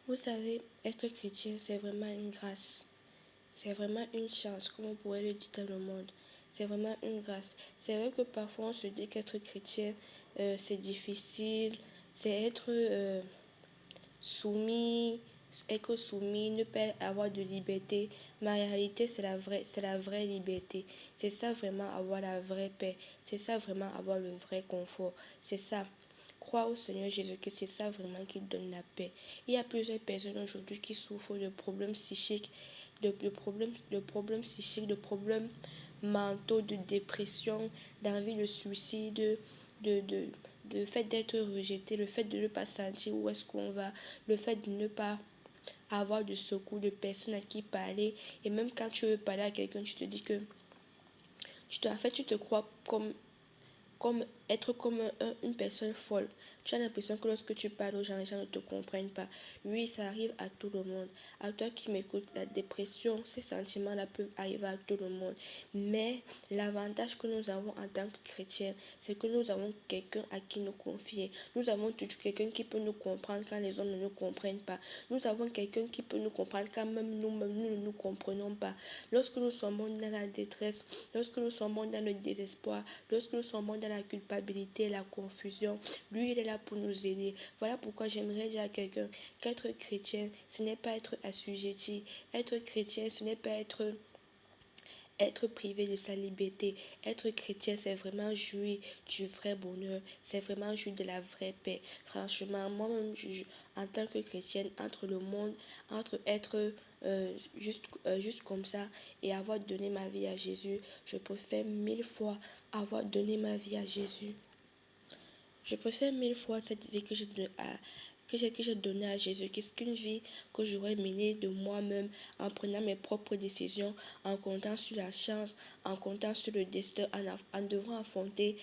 Vous savez, être chrétien, c'est vraiment une grâce. C'est vraiment une chance, comme on pourrait le dire dans le monde. C'est vraiment une grâce. C'est vrai que parfois on se dit qu'être chrétien, c'est difficile. C'est soumis, être soumis, ne pas avoir de liberté. Mais en réalité, c'est la vraie liberté. C'est ça vraiment avoir la vraie paix. C'est ça vraiment avoir le vrai confort. C'est ça. Croire au Seigneur Jésus-Christ, c'est ça vraiment qui donne la paix. Il y a plusieurs personnes aujourd'hui qui souffrent de problèmes psychiques, de problèmes psychiques, de problèmes mentaux, de dépression, d'envie de suicide, de, de, le fait d'être rejeté, le fait de ne pas sentir où est-ce qu'on va, le fait de ne pas avoir de secours, de personnes à qui parler. Et même quand tu veux parler à quelqu'un, tu te dis que en fait, tu te crois comme être comme une personne folle. Tu as l'impression que lorsque tu parles aux gens, les gens ne te comprennent pas. Oui, ça arrive à tout le monde. À toi qui m'écoutes, la dépression, ces sentiments-là peuvent arriver à tout le monde. Mais l'avantage que nous avons en tant que chrétiens, c'est que nous avons quelqu'un à qui nous confier. Nous avons toujours quelqu'un qui peut nous comprendre quand les hommes ne nous comprennent pas. Nous avons quelqu'un qui peut nous comprendre quand même nous-mêmes nous ne nous comprenons pas. Lorsque nous sommes dans la détresse, lorsque nous sommes dans le désespoir, lorsque nous sommes dans la culpabilité, la confusion, lui, il est là pour nous aider. Voilà pourquoi j'aimerais dire à quelqu'un qu'être chrétien, ce n'est pas être assujetti. Être chrétien, ce n'est pas être privé de sa liberté. Être chrétien, c'est vraiment jouir du vrai bonheur. C'est vraiment jouir de la vraie paix. Franchement, moi-même, en tant que chrétienne, entre le monde, entre être juste comme ça et avoir donné ma vie à Jésus, je préfère mille fois avoir donné ma vie à Jésus. Je préfère mille fois cette vie que j'ai donnée à Jésus qu'une vie que j'aurais menée de moi-même en prenant mes propres décisions, en comptant sur la chance, en comptant sur le destin, en devant affronter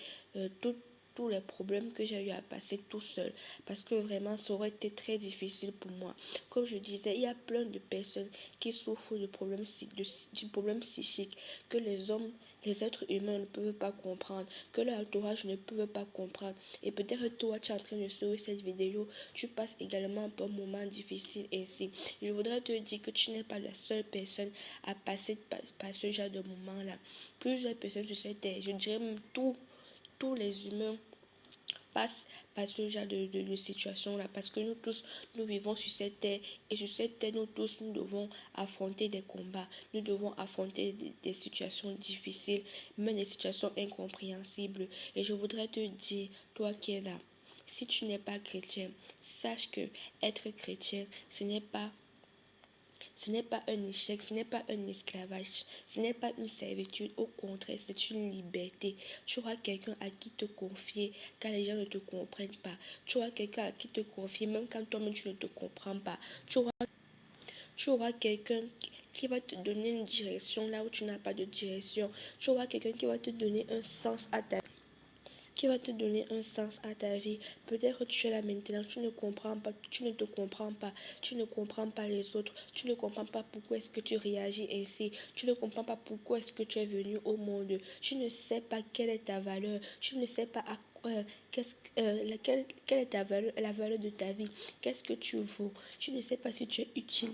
tous les problèmes que j'ai eu à passer tout seul. Parce que vraiment, ça aurait été très difficile pour moi. Comme je disais, il y a plein de personnes qui souffrent du problème psychique que les êtres humains ne peuvent pas comprendre, que leur entourage ne peut pas comprendre. Et peut-être toi, tu es en train de suivre cette vidéo, tu passes également par un moment difficile ainsi. Je voudrais te dire que tu n'es pas la seule personne à passer par ce genre de moment-là. Plusieurs personnes sur cette terre, je dirais même tous les humains passent par ce genre de situation-là. Parce que nous tous, nous vivons sur cette terre. Et sur cette terre, nous tous, nous devons affronter des combats. Nous devons affronter des situations difficiles, même des situations incompréhensibles. Et je voudrais te dire, toi qui es là, si tu n'es pas chrétien, sache que être chrétien, ce n'est pas un échec, ce n'est pas un esclavage, ce n'est pas une servitude, au contraire, c'est une liberté. Tu auras quelqu'un à qui te confier quand les gens ne te comprennent pas. Tu auras quelqu'un à qui te confier même quand toi-même tu ne te comprends pas. Tu auras quelqu'un qui va te donner une direction là où tu n'as pas de direction. Tu auras quelqu'un qui va te donner un sens à ta vie, qui va te donner un sens à ta vie. Peut-être tu es là maintenant, tu ne comprends pas, tu ne te comprends pas, tu ne comprends pas les autres, tu ne comprends pas pourquoi est-ce que tu réagis ainsi, tu ne comprends pas pourquoi est-ce que tu es venu au monde, tu ne sais pas quelle est ta valeur, tu ne sais pas quelle est ta valeur, la valeur de ta vie, qu'est-ce que tu vaux, tu ne sais pas si tu es utile.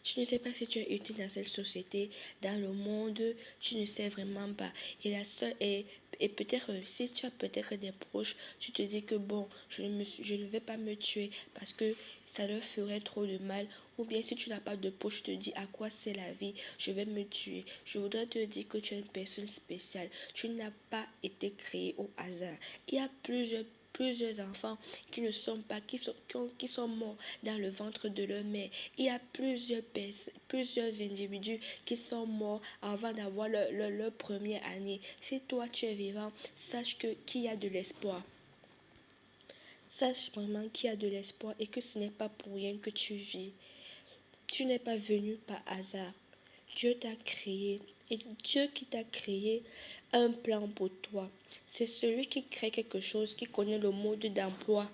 Tu ne sais pas si tu es utile dans cette société, dans le monde, tu ne sais vraiment pas. Et la seule et peut-être si tu as peut-être des proches, tu te dis que bon, je ne vais pas me tuer parce que ça leur ferait trop de mal. Ou bien si tu n'as pas de proche, tu te dis à quoi c'est la vie, je vais me tuer. Je voudrais te dire que tu es une personne spéciale. Tu n'as pas été créé au hasard. Il y a plusieurs enfants qui ne sont pas, qui sont morts dans le ventre de leur mère. Il y a plusieurs individus qui sont morts avant d'avoir leur première année. Si toi tu es vivant, sache qu'il y a de l'espoir. Sache vraiment qu'il y a de l'espoir et que ce n'est pas pour rien que tu vis. Tu n'es pas venu par hasard. Dieu t'a créé et Dieu qui t'a créé a un plan pour toi. C'est celui qui crée quelque chose, qui connaît le mode d'emploi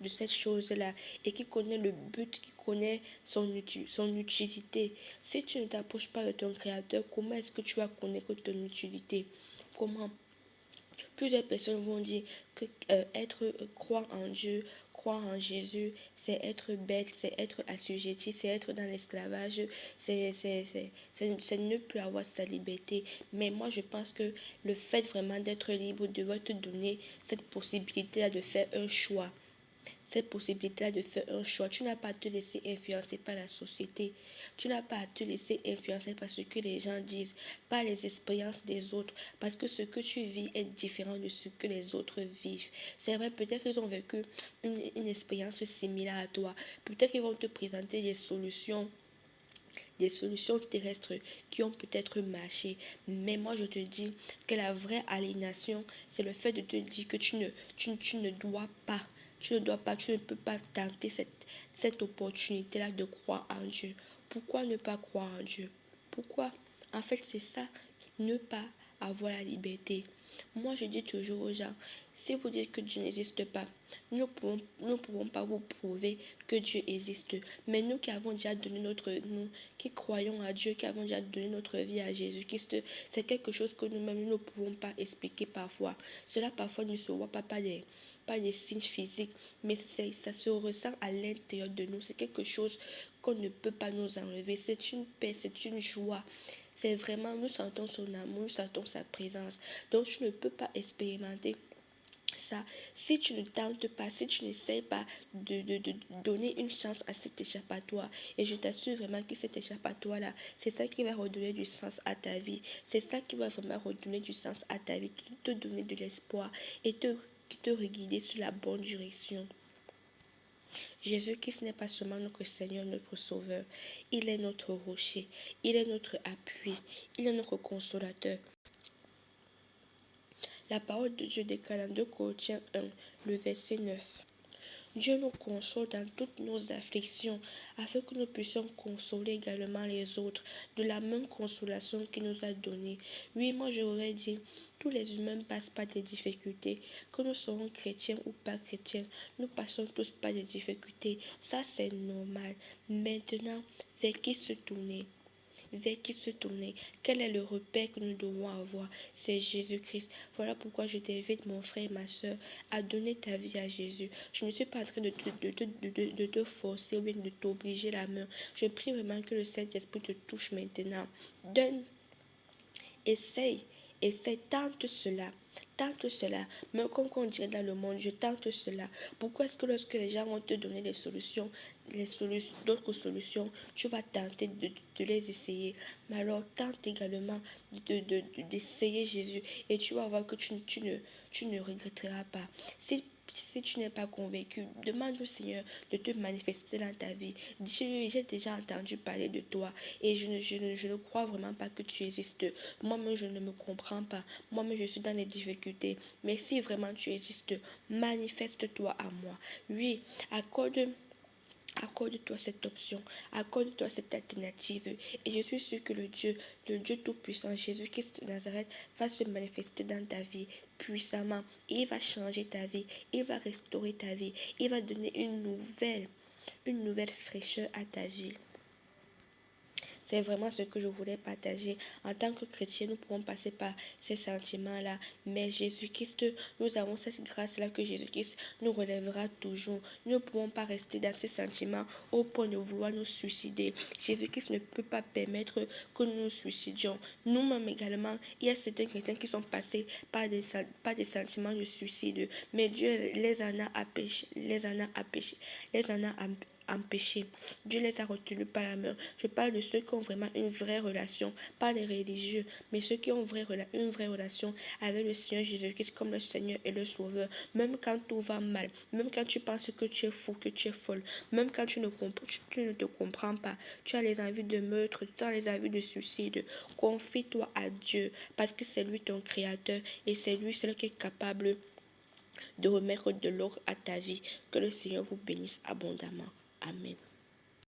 de cette chose-là et qui connaît le but, qui connaît son utilité. Si tu ne t'approches pas de ton créateur, comment est-ce que tu vas connaître ton utilité? Comment? Plusieurs personnes vont dire que croire en Dieu, croire en Jésus, c'est être bête, c'est être assujetti, c'est être dans l'esclavage, c'est ne plus avoir sa liberté. Mais moi, je pense que le fait vraiment d'être libre doit te donner cette possibilité-là de faire un choix. Cette possibilité-là de faire un choix. Tu n'as pas à te laisser influencer par la société. Tu n'as pas à te laisser influencer par ce que les gens disent, par les expériences des autres, parce que ce que tu vis est différent de ce que les autres vivent. C'est vrai, peut-être qu'ils ont vécu une expérience similaire à toi. Peut-être qu'ils vont te présenter des solutions terrestres qui ont peut-être marché. Mais moi, je te dis que la vraie aliénation, c'est le fait de te dire que tu ne dois pas, tu ne peux pas tenter cette opportunité-là de croire en Dieu. Pourquoi ne pas croire en Dieu? Pourquoi? En fait, c'est ça, ne pas avoir la liberté. Moi, je dis toujours aux gens, si vous dites que Dieu n'existe pas, nous ne pouvons pas vous prouver que Dieu existe. Mais nous qui avons déjà donné nous qui croyons à Dieu, qui avons déjà donné notre vie à Jésus-Christ, c'est quelque chose que nous-mêmes nous ne pouvons pas expliquer parfois. Cela parfois ne se voit pas des signes physiques, mais ça se ressent à l'intérieur de nous. C'est quelque chose qu'on ne peut pas nous enlever. C'est une paix, c'est une joie. C'est vraiment, nous sentons son amour, nous sentons sa présence. Donc tu ne peux pas expérimenter ça si tu ne tentes pas, si tu n'essayes pas de donner une chance à cet échappatoire. Et je t'assure vraiment que cet échappatoire-là, c'est ça qui va redonner du sens à ta vie. C'est ça qui va vraiment redonner du sens à ta vie, te donner de l'espoir et te guider sur la bonne direction. Jésus-Christ n'est pas seulement notre Seigneur, notre Sauveur. Il est notre rocher, il est notre appui, il est notre consolateur. La parole de Dieu déclare dans 2 Corinthiens 1, le verset 9. Dieu nous console dans toutes nos afflictions, afin que nous puissions consoler également les autres de la même consolation qu'il nous a donnée. Oui, moi j'aurais dit, tous les humains passent par des difficultés, que nous soyons chrétiens ou pas chrétiens, nous passons tous par des difficultés. Ça c'est normal. Maintenant, vers qui se tourner? Vers qui se tourner? Quel est le repère que nous devons avoir? C'est Jésus-Christ. Voilà pourquoi je t'invite, mon frère et ma soeur, à donner ta vie à Jésus. Je ne suis pas en train de te forcer ou bien de t'obliger la main. Je prie vraiment que le Saint-Esprit te touche maintenant. Donne, essaye, tente cela. Tente cela. Même comme on dirait dans le monde, je tente cela. Pourquoi est-ce que lorsque les gens vont te donner d'autres solutions, tu vas tenter de les essayer? Mais alors, tente également d'essayer Jésus et tu vas voir que tu ne regretteras pas. Si tu n'es pas convaincu, demande au Seigneur de te manifester dans ta vie. Dis-lui, j'ai déjà entendu parler de toi et je ne crois vraiment pas que tu existes. Moi-même, je ne me comprends pas. Moi-même, je suis dans les difficultés. Mais si vraiment tu existes, manifeste-toi à moi. Oui, accorde-toi cette option, accorde-toi cette alternative. Et je suis sûre que le Dieu Tout-Puissant, Jésus-Christ de Nazareth, va se manifester dans ta vie puissamment. Et il va changer ta vie, il va restaurer ta vie, il va donner une nouvelle fraîcheur à ta vie. C'est vraiment ce que je voulais partager. En tant que chrétien, nous pouvons passer par ces sentiments-là. Mais Jésus-Christ, nous avons cette grâce-là que Jésus-Christ nous relèvera toujours. Nous ne pouvons pas rester dans ces sentiments au point de vouloir nous suicider. Jésus-Christ ne peut pas permettre que nous nous suicidions. Nous-mêmes également, il y a certains chrétiens qui sont passés par des sentiments de suicide. Mais Dieu les en a empêchés. Empêchés. Dieu les a retenus par la main. Je parle de ceux qui ont vraiment une vraie relation, pas les religieux, mais ceux qui ont une vraie relation avec le Seigneur Jésus-Christ comme le Seigneur et le Sauveur. Même quand tout va mal, même quand tu penses que tu es fou, que tu es folle, même quand tu ne te comprends pas, tu as les envies de meurtre, tu as les envies de suicide, confie-toi à Dieu parce que c'est lui ton créateur et c'est lui seul qui est capable de remettre de l'ordre à ta vie. Que le Seigneur vous bénisse abondamment. Amen.